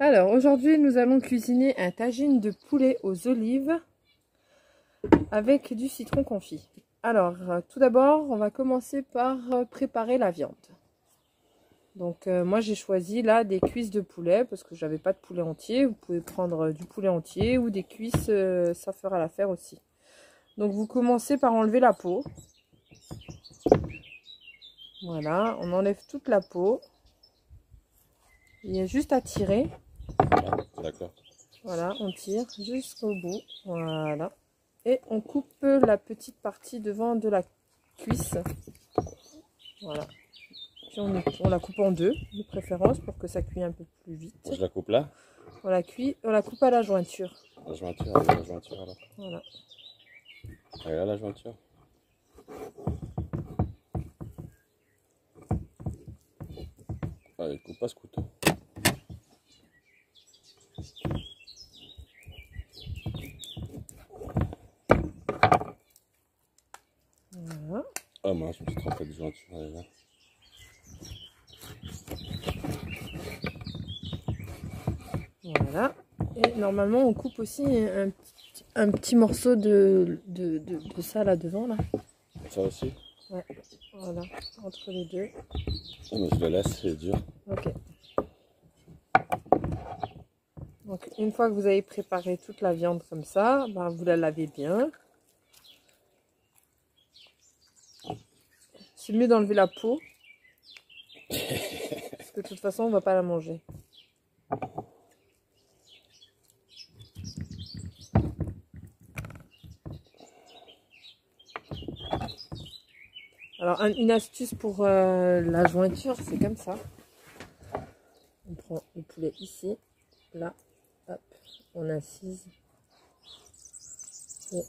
Alors aujourd'hui nous allons cuisiner un tagine de poulet aux olives avec du citron confit. Alors tout d'abord on va commencer par préparer la viande. Donc moi j'ai choisi là des cuisses de poulet parce que j'avais pas de poulet entier. Vous pouvez prendre du poulet entier ou des cuisses, ça fera l'affaire aussi. Donc vous commencez par enlever la peau. Voilà, on enlève toute la peau. Il y a juste à tirer. D'accord. Voilà, on tire jusqu'au bout. Voilà. Et on coupe la petite partie devant de la cuisse. Voilà. Puis on la coupe en deux, de préférence, pour que ça cuise un peu plus vite. Je la coupe là? On la coupe à la jointure. La jointure, la jointure alors. Voilà. Elle est là la jointure. Allez, coupe pas ce couteau. Voilà. Oh mince, je me suis trompé de jointure. Elle est là. Voilà. Et normalement on coupe aussi un petit morceau de ça là devant là. Ça aussi? Ouais. Voilà. Entre les deux. Oh, mais je le laisse, c'est dur. Ok. Donc une fois que vous avez préparé toute la viande comme ça, ben, vous la lavez bien. C'est mieux d'enlever la peau. Parce que de toute façon on va pas la manger. Alors une astuce pour la jointure, c'est comme ça. On prend le poulet ici, là, hop, on incise. Et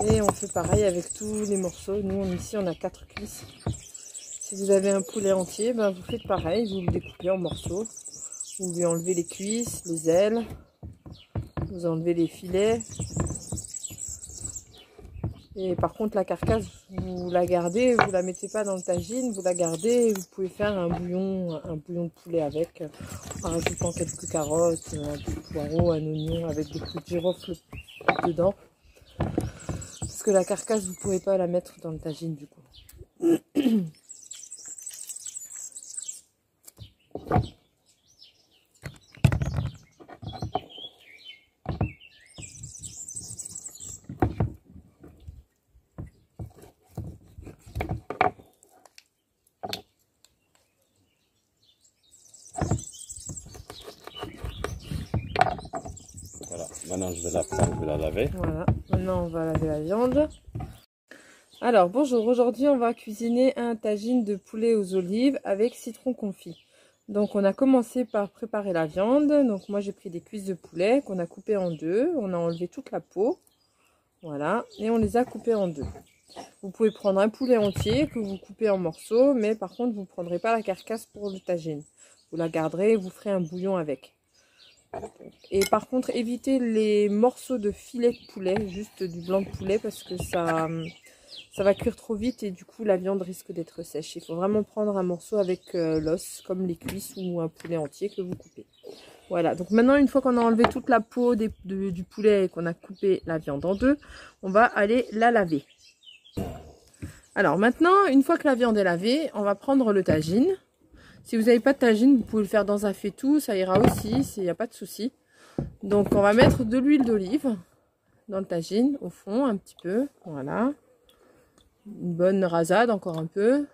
Et on fait pareil avec tous les morceaux. Nous, ici, on a 4 cuisses. Si vous avez un poulet entier, ben, vous faites pareil. Vous le découpez en morceaux. Vous lui enlevez les cuisses, les ailes. Vous enlevez les filets. Et par contre, la carcasse, vous la gardez. Vous la mettez pas dans le tagine. Vous la gardez. Et vous pouvez faire un bouillon de poulet avec. En rajoutant quelques carottes, un peu de poireaux, un oignon avec des clous de girofle dedans. Parce que la carcasse, vous pouvez pas la mettre dans le tagine du coup. Voilà, maintenant je vais la prendre, je vais la laver. Voilà, maintenant on va laver la viande. Alors bonjour, aujourd'hui on va cuisiner un tagine de poulet aux olives avec citron confit. Donc on a commencé par préparer la viande. Donc moi j'ai pris des cuisses de poulet qu'on a coupées en deux. On a enlevé toute la peau. Voilà, et on les a coupées en deux. Vous pouvez prendre un poulet entier que vous coupez en morceaux, mais par contre vous ne prendrez pas la carcasse pour le tagine. Vous la garderez et vous ferez un bouillon avec. Et par contre évitez les morceaux de filet de poulet, juste du blanc de poulet, parce que ça va cuire trop vite et du coup la viande risque d'être sèche. Il faut vraiment prendre un morceau avec l'os, comme les cuisses ou un poulet entier que vous coupez. Voilà, donc maintenant une fois qu'on a enlevé toute la peau du poulet et qu'on a coupé la viande en deux, on va aller la laver. Alors maintenant, une fois que la viande est lavée, on va prendre le tagine. Si vous n'avez pas de tagine, vous pouvez le faire dans un faitout, ça ira aussi, il n'y a pas de souci. Donc on va mettre de l'huile d'olive dans le tagine, au fond, un petit peu, voilà. Une bonne rasade, encore un peu.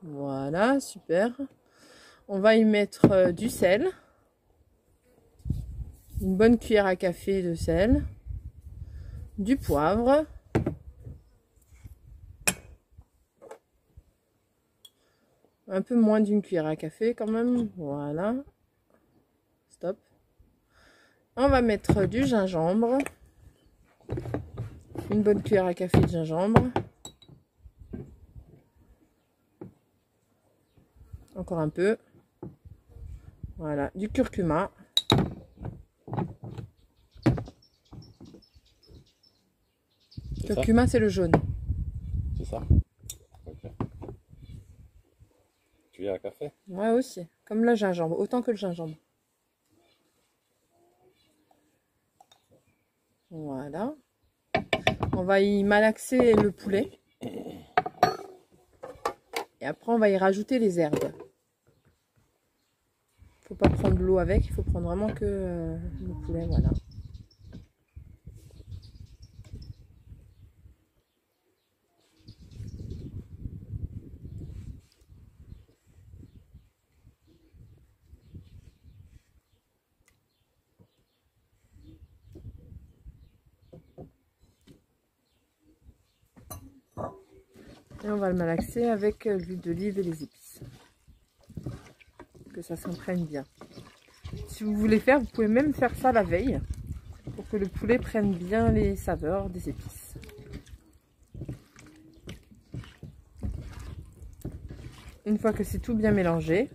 Voilà, super. On va y mettre du sel. Une bonne cuillère à café de sel. Du poivre. Un peu moins d'une cuillère à café quand même. Voilà. Stop. On va mettre du gingembre. Une bonne cuillère à café de gingembre. Encore un peu. Voilà, du curcuma. Curcuma, c'est le jaune. C'est ça? Ok. Cuillère à café? Ouais, aussi. Comme le gingembre, autant que le gingembre. Voilà. On va y malaxer le poulet. Et après, on va y rajouter les herbes. Faut pas prendre l'eau avec, il faut prendre vraiment que le poulet, voilà. Et on va le malaxer avec l'huile d'olive et les épices. Que ça s'imprègne bien. Si vous voulez faire, vous pouvez même faire ça la veille. Pour que le poulet prenne bien les saveurs des épices. Une fois que c'est tout bien mélangé,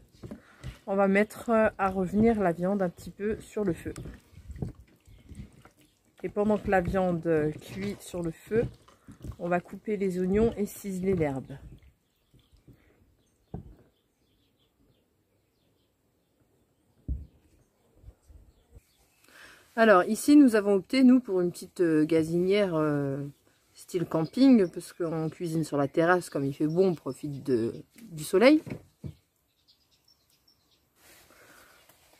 on va mettre à revenir la viande un petit peu sur le feu. Et pendant que la viande cuit sur le feu, on va couper les oignons et ciseler l'herbe. Alors ici nous avons opté nous pour une petite gazinière style camping, parce qu'on cuisine sur la terrasse, comme il fait bon, on profite du soleil.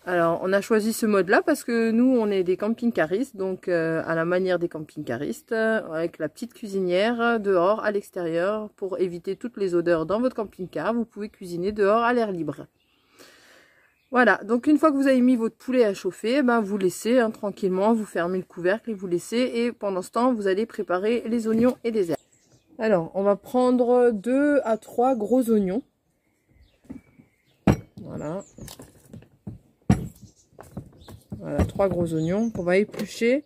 Alors on a choisi ce mode là parce que nous on est des camping-caristes, donc à la manière des camping-caristes, avec la petite cuisinière dehors à l'extérieur, pour éviter toutes les odeurs dans votre camping-car. Vous pouvez cuisiner dehors à l'air libre. Voilà, donc une fois que vous avez mis votre poulet à chauffer, ben vous laissez tranquillement, vous fermez le couvercle et vous laissez, et pendant ce temps vous allez préparer les oignons et les herbes. Alors on va prendre 2 à 3 gros oignons. Voilà. Voilà, 3 gros oignons qu'on va éplucher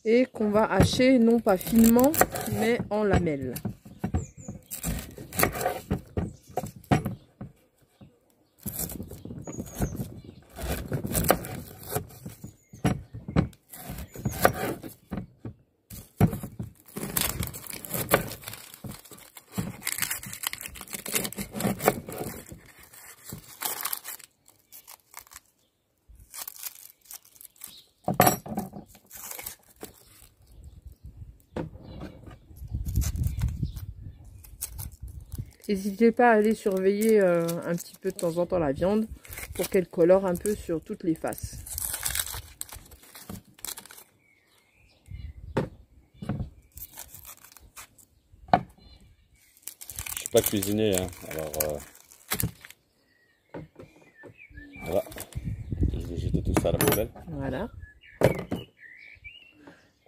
et qu'on va hacher, non pas finement, mais en lamelles. N'hésitez pas à aller surveiller un petit peu de temps en temps la viande pour qu'elle colore un peu sur toutes les faces. Je suis pas cuisinier, hein. Alors voilà. Je vais jeter tout ça à la poubelle. Voilà.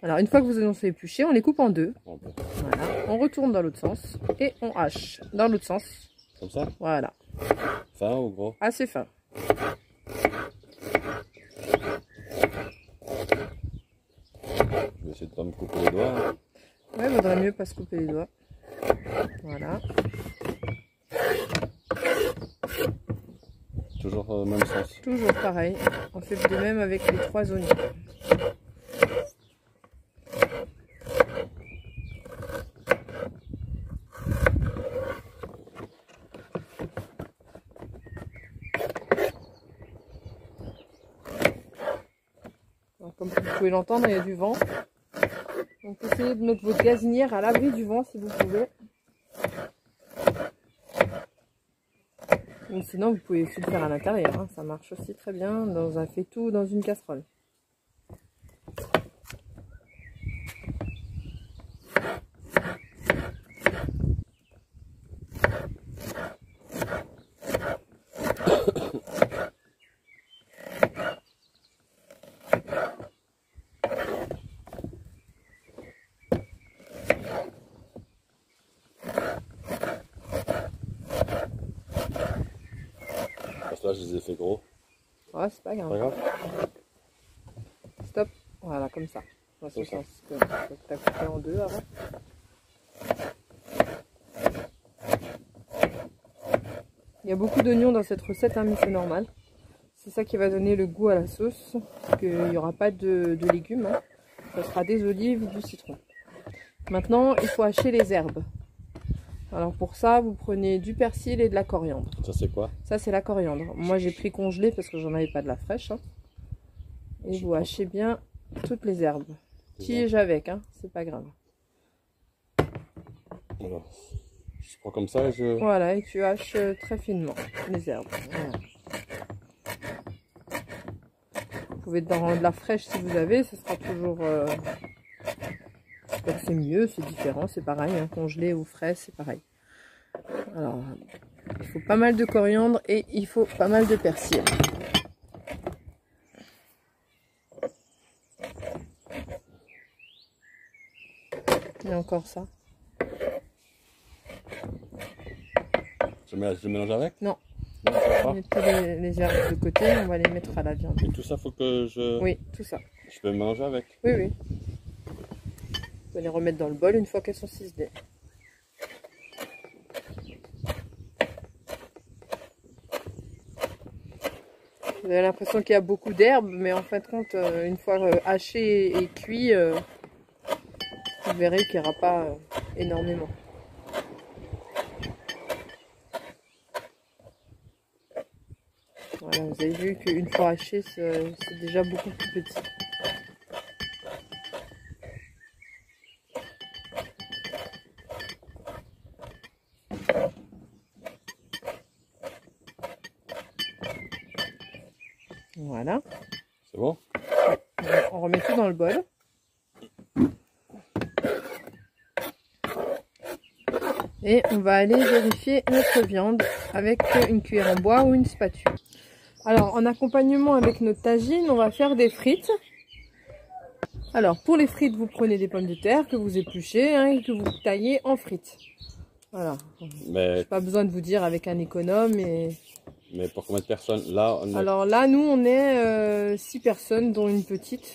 Alors une fois que vos oignons sont épluchés, on les coupe en deux. Voilà. On retourne dans l'autre sens et on hache dans l'autre sens. Comme ça? Voilà. Fin ou gros? Assez fin. Je vais essayer de pas me couper les doigts. Hein. Ouais, vaudrait mieux pas se couper les doigts. Voilà. Toujours même sens. Toujours pareil. On fait de même avec les 3 oignons. Comme vous pouvez l'entendre, il y a du vent. Donc essayez de mettre votre gazinière à l'abri du vent si vous pouvez. Ou sinon vous pouvez aussi le faire à l'intérieur. Hein. Ça marche aussi très bien dans un faitout ou dans une casserole. Là, je les ai fait gros. Ouais, c'est pas grave. Pas grave. Stop. Voilà, comme ça. dans ce sens que tu as coupé en deux avant. Il y a beaucoup d'oignons dans cette recette, hein, mais c'est normal. C'est ça qui va donner le goût à la sauce, parce qu'il n'y aura pas de légumes. Hein. Ça sera des olives, du citron. Maintenant, il faut hacher les herbes. Alors pour ça, vous prenez du persil et de la coriandre. Ça c'est quoi? Ça c'est la coriandre. Moi j'ai pris congelé parce que j'en avais pas de la fraîche. Hein. Et vous hachez bien toutes les herbes. Tige avec, hein, c'est pas grave. Voilà. Je prends comme ça et je... Voilà, et tu haches très finement les herbes. Voilà. Vous pouvez dans de la fraîche si vous avez, ce sera toujours... c'est mieux, c'est différent, c'est pareil, hein, congelé ou frais, c'est pareil. Alors, il faut pas mal de coriandre et il faut pas mal de persil. Et encore ça. Je mélange avec? Non. Mettez les herbes de côté, on va les mettre à la viande. Et tout ça, faut que je... Oui, tout ça. Je peux mélanger avec? Oui, oui. Vous allez les remettre dans le bol une fois qu'elles sont ciselées. Vous avez l'impression qu'il y a beaucoup d'herbes, mais en fin de compte, une fois haché et cuit, vous verrez qu'il n'y aura pas énormément. Voilà, vous avez vu qu'une fois haché, c'est déjà beaucoup plus petit. Voilà. C'est bon? On remet tout dans le bol. Et on va aller vérifier notre viande avec une cuillère en bois ou une spatule. Alors, en accompagnement avec notre tagine, on va faire des frites. Alors, pour les frites, vous prenez des pommes de terre que vous épluchez, hein, et que vous taillez en frites. Voilà. Mais... Pas besoin de vous dire avec un économe. Mais pour combien de personnes? Là, on est... Alors là, nous, on est 6 personnes, dont une petite.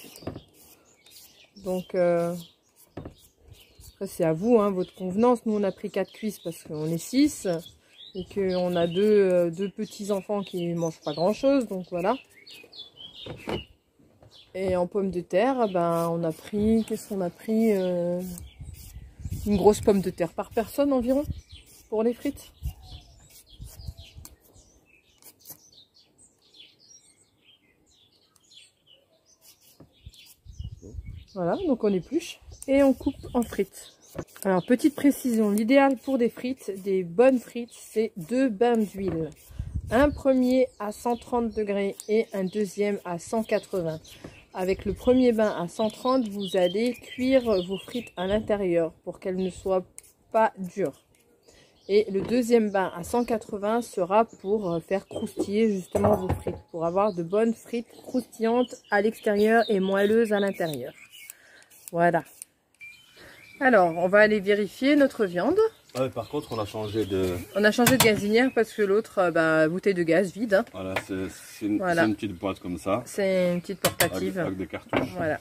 Donc, après, c'est à vous, hein, votre convenance. Nous, on a pris 4 cuisses parce qu'on est 6. Et qu'on a deux petits enfants qui ne mangent pas grand chose, donc voilà. Et en pommes de terre, ben on a pris, qu'est-ce qu'on a pris, une grosse pomme de terre par personne environ pour les frites. Voilà, donc on épluche et on coupe en frites. Alors, petite précision, l'idéal pour des frites, des bonnes frites, c'est 2 bains d'huile. Un premier à 130 degrés et un deuxième à 180. Avec le premier bain à 130, vous allez cuire vos frites à l'intérieur pour qu'elles ne soient pas dures. Et le deuxième bain à 180 sera pour faire croustiller justement vos frites, pour avoir de bonnes frites croustillantes à l'extérieur et moelleuses à l'intérieur. Voilà. Alors, on va aller vérifier notre viande. Ah, par contre, on a changé de... On a changé de gazinière parce que l'autre, bouteille de gaz vide. Hein. Voilà, c'est une petite boîte comme ça. C'est une petite portative. Avec des cartouches. Voilà.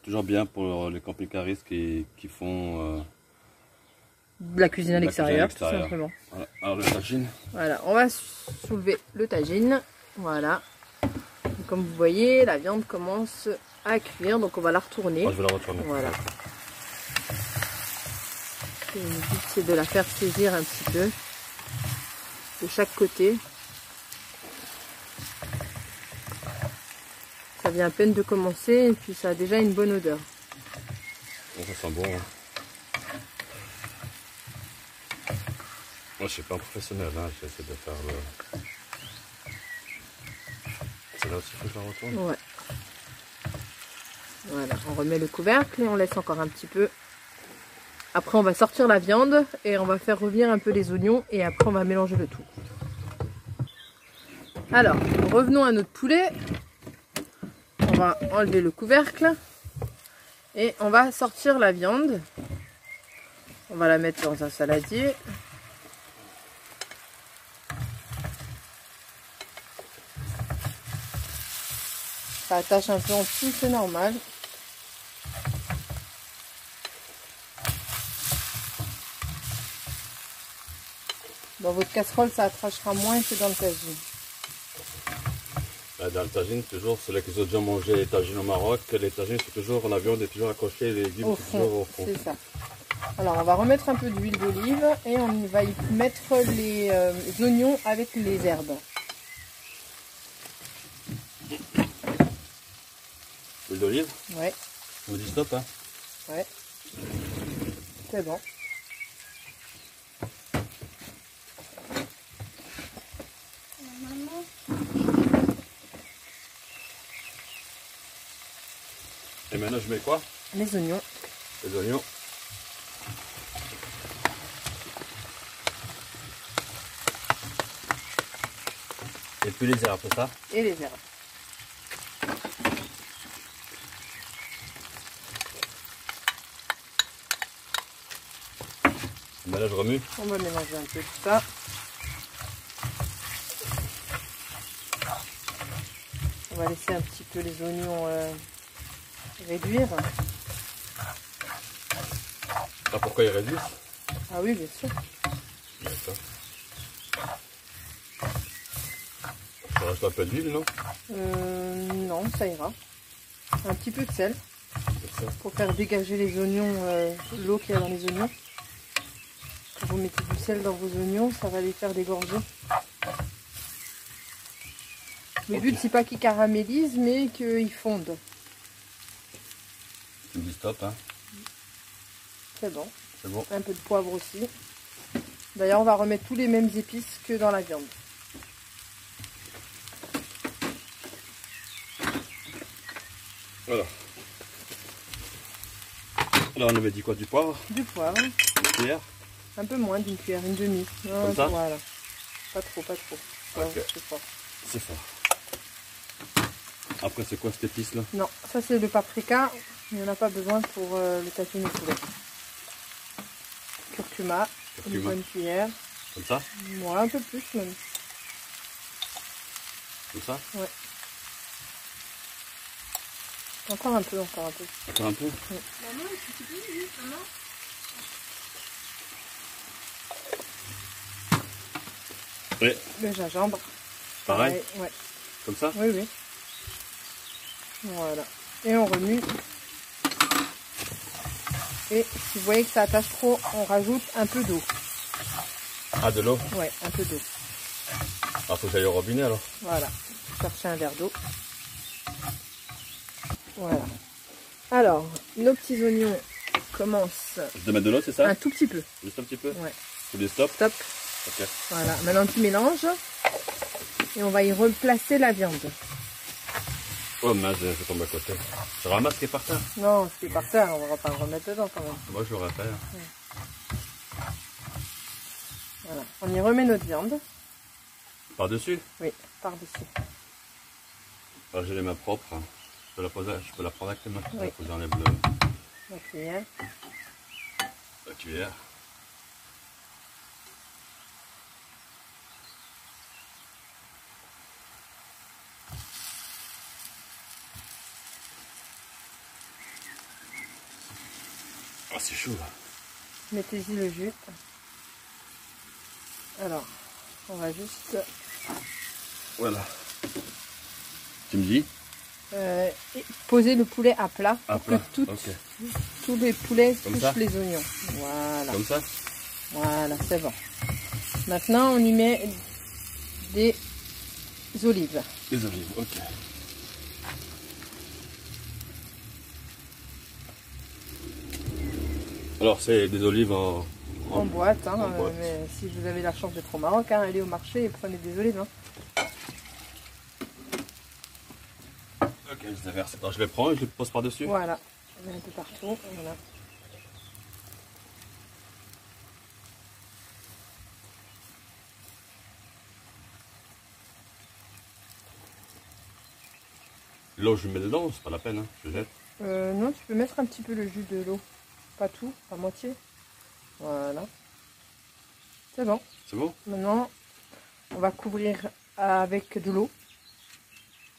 Toujours bien pour les camping-caristes qui font... la cuisine à l'extérieur, tout simplement. Voilà. Alors, le tagine. Voilà, on va soulever le tagine. Voilà. Et comme vous voyez, la viande commence à cuire, donc on va la retourner. Moi, je vais la retourner. Voilà. Le but, c'est de la faire saisir un petit peu de chaque côté. Ça vient à peine de commencer et puis ça a déjà une bonne odeur. Bon, ça sent bon. Hein. Moi, je suis pas un professionnel, hein. J'essaie de faire le... C'est là aussi que je la retourne. Ouais. Voilà, on remet le couvercle et on laisse encore un petit peu. Après, on va sortir la viande et on va faire revenir un peu les oignons et après, on va mélanger le tout. Alors, revenons à notre poulet. On va enlever le couvercle et on va sortir la viande. On va la mettre dans un saladier. Ça attache un peu en dessous, c'est normal. Dans votre casserole, ça attachera moins que dans le tagine. Dans le tagine, toujours, c'est là qu'ils ont déjà mangé les tagines au Maroc. Les tagines, c'est toujours, la viande est toujours accrochée, les légumes Au sont fond, toujours au fond. c'est ça. Alors, on va remettre un peu d'huile d'olive et on va y mettre les oignons avec les herbes. L'huile d'olive? Ouais, On dit stop, hein? ouais. C'est bon. Et maintenant, je mets quoi? Les oignons. Les oignons. Et puis les herbes, c'est ça? Et les herbes. Ben là, je remue. On va mélanger un peu tout ça. On va laisser un petit peu les oignons réduire. Ah, pourquoi ils réduisent? Ah oui, bien sûr. D'accord. Ça reste un peu d'huile, non? Non, ça ira. Un petit peu de sel C'est ça. pour faire dégager les oignons, l'eau qu'il y a dans les oignons. Quand vous mettez du sel dans vos oignons, ça va les faire dégorger. Le but, c'est pas qu'ils caramélisent, mais qu'ils fondent. Tu me dis stop, hein? C'est bon. C'est bon. Un peu de poivre aussi. D'ailleurs, on va remettre tous les mêmes épices que dans la viande. Voilà. Là, on avait dit quoi? Du poivre? Du poivre. Une cuillère? Un peu moins d'une cuillère, une demi. Comme ça? Voilà. Pas trop, pas trop. Ok. C'est fort. C'est fort. Après, c'est quoi cette épice là? Non, ça c'est le paprika. Il n'y en a pas besoin pour le tagine au poulet. Curcuma, une bonne cuillère. Comme ça? Ouais, un peu plus même. Comme ça? Ouais. Encore un peu, encore un peu. Encore un peu? Oui. Maman, est-ce que tu peux lui, maman? Oui. Le gingembre. Pareil? Ouais. Comme ça? Oui, oui. Voilà. Et on remue. Et si vous voyez que ça attache trop, on rajoute un peu d'eau. Ah, de l'eau? Ouais, un peu d'eau. Ah, faut que j'aille au robinet alors? Voilà. Chercher un verre d'eau. Voilà. Alors, nos petits oignons commencent Je dois mettre de l'eau, c'est ça? un tout petit peu. Juste un petit peu? Ouais. Faut du stop? Stop. Ok. Voilà. Maintenant, tu mélanges. Et on va y replacer la viande. Oh mince, je tombe à côté. Je ramasse ce qui est par terre. Non, ce qui est par terre, on va pas le remettre dedans quand même. Moi, je l'aurais fait. Hein. Voilà. On y remet notre viande. Par-dessus? Oui, par-dessus. Alors, j'ai les mains propres. Hein. Je peux la prendre avec les mains. Oui. Faut que j'enlève La cuillère. la cuillère. Ah, c'est chaud là. Mettez-y le jus. Alors, on va juste Voilà. Tu me dis? poser le poulet à plat À pour plat, que ok. tous les poulets Comme touchent ça les oignons. Voilà, Comme ça? voilà, c'est bon. Maintenant, on y met des olives. Les olives, ok. Alors, c'est des olives En boîte, hein, en boîte. mais si vous avez la chance d'être au Maroc, hein, allez au marché et prenez des olives. Hein. Ok, je les verse. Alors, je les prends et je les pose par-dessus. Voilà, on met un peu partout. Voilà. L'eau, je mets dedans, c'est pas la peine, hein. Je jette. Non, tu peux mettre un petit peu le jus de l'eau. Pas tout, pas moitié. Voilà. C'est bon. C'est bon? Maintenant, on va couvrir avec de l'eau.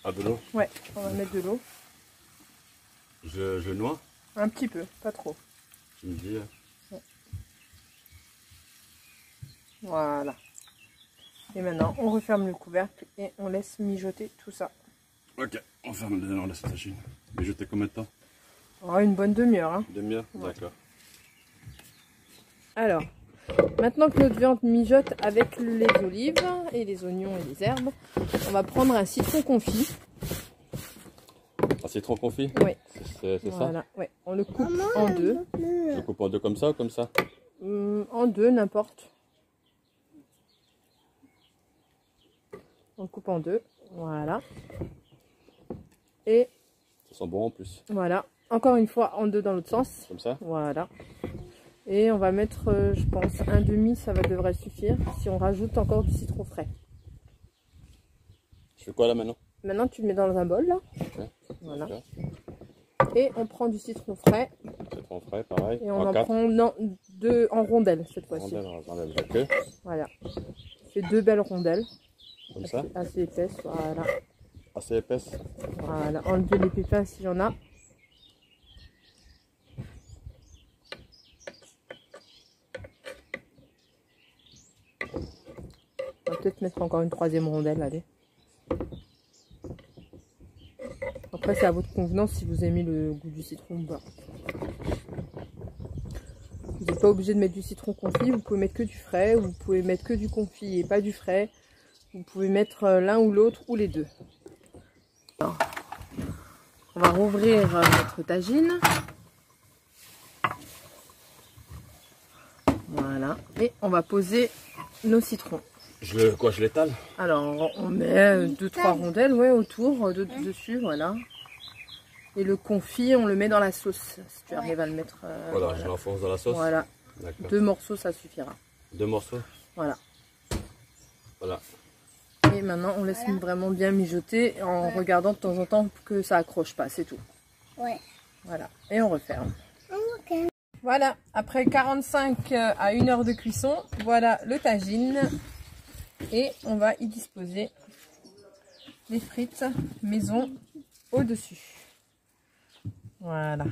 Ah, de l'eau? Ouais, on va mettre de l'eau. Je noie? Un petit peu, pas trop. Tu me dis. Voilà. Et maintenant, on referme le couvercle et on laisse mijoter tout ça. Ok, on ferme le on laisse la tagine. Mijoter combien de temps? Oh, une bonne demi-heure. Hein. Demi-heure? Ouais. D'accord. Alors, maintenant que notre viande mijote avec les olives et les oignons et les herbes, on va prendre un citron confit. Un citron confit? Oui. C'est Voilà. ça? Ouais. On le coupe en deux. Je le coupe en deux comme ça ou comme ça? En deux, n'importe. On le coupe en deux. Voilà. Et Ça sent bon en plus. voilà. Encore une fois, en deux dans l'autre sens. Comme ça? Voilà. Et on va mettre, je pense, un demi, ça devrait suffire. Si on rajoute encore du citron frais. Je fais quoi là maintenant? Maintenant, tu le mets dans un bol, là. Ok. Voilà. D'accord. Et on prend du citron frais. Citron frais, pareil. Et on en prend deux en rondelles, cette fois-ci. Rondelle, ok. Voilà. C'est deux belles rondelles. Comme ça? Assez épaisses, voilà. Assez épaisse. Voilà. Enlever les pépins s'il y en a. On va peut-être mettre encore une troisième rondelle, allez. Après, c'est à votre convenance si vous aimez le goût du citron ou pas. Vous n'êtes pas obligé de mettre du citron confit, vous pouvez mettre que du frais, ou vous pouvez mettre que du confit et pas du frais. Vous pouvez mettre l'un ou l'autre ou les deux. Alors, on va rouvrir notre tagine. Voilà. Et on va poser nos citrons. Je l'étale? Alors, on met 2-3 rondelles ouais, autour, dessus, voilà. Et le confit, on le met dans la sauce, si tu arrives à le mettre. Voilà, voilà. je l'enfonce dans la sauce. Voilà. 2 morceaux, ça suffira. 2 morceaux? Voilà. Voilà. Et maintenant, on laisse vraiment bien mijoter en regardant de temps en temps que ça accroche pas, c'est tout. Ouais. Voilà. Et on referme. Ok. Voilà, après 45 à 1 heure de cuisson, voilà le tagine. Et on va y disposer les frites maison au-dessus. Voilà.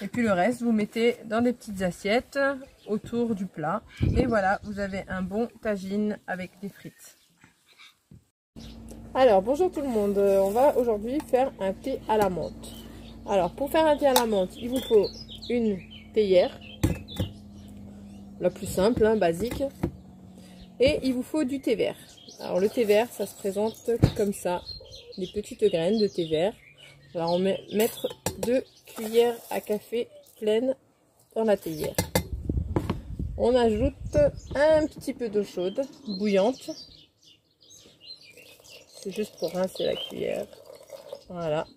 Et puis le reste, vous mettez dans des petites assiettes autour du plat. Et voilà, vous avez un bon tagine avec des frites. Alors, bonjour tout le monde. On va aujourd'hui faire un thé à la menthe. Alors, pour faire un thé à la menthe, il vous faut une théière. La plus simple, hein, basique. Et il vous faut du thé vert. Alors le thé vert, ça se présente comme ça. Des petites graines de thé vert. Alors on va mettre 2 cuillères à café pleines dans la théière. On ajoute un petit peu d'eau chaude, bouillante. C'est juste pour rincer la cuillère. Voilà.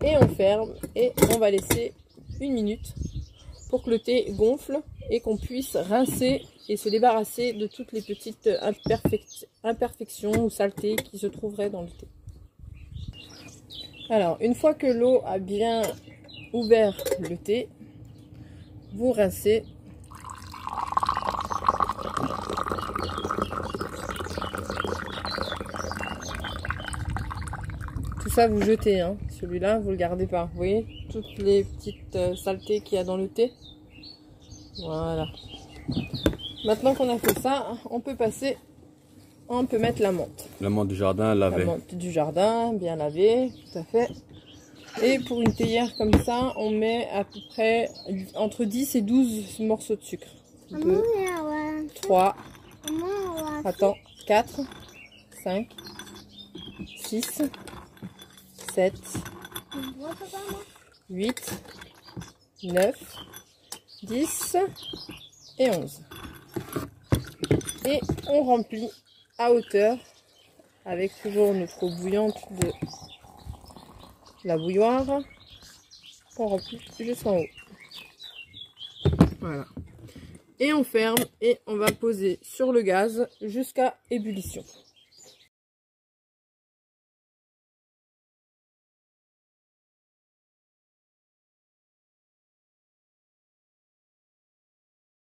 Et on ferme et on va laisser 1 minute pour que le thé gonfle et qu'on puisse rincer et se débarrasser de toutes les petites imperfections ou saletés qui se trouveraient dans le thé. Alors, une fois que l'eau a bien ouvert le thé, vous rincez. Tout ça, vous jetez, hein. Celui-là, vous le gardez pas. Vous voyez toutes les petites saletés qu'il y a dans le thé. Voilà. Maintenant qu'on a fait ça, on peut mettre la menthe. La menthe du jardin lavée. La menthe du jardin, bien lavée, tout à fait. Et pour une théière comme ça, on met à peu près entre 10 et 12 morceaux de sucre. 2, 3, attends, 4, 5, 6, 7, 8, 9, 10 et 11. Et on remplit à hauteur avec toujours notre eau bouillante de la bouilloire. On remplit jusqu'en haut. Voilà. Et on ferme et on va poser sur le gaz jusqu'à ébullition.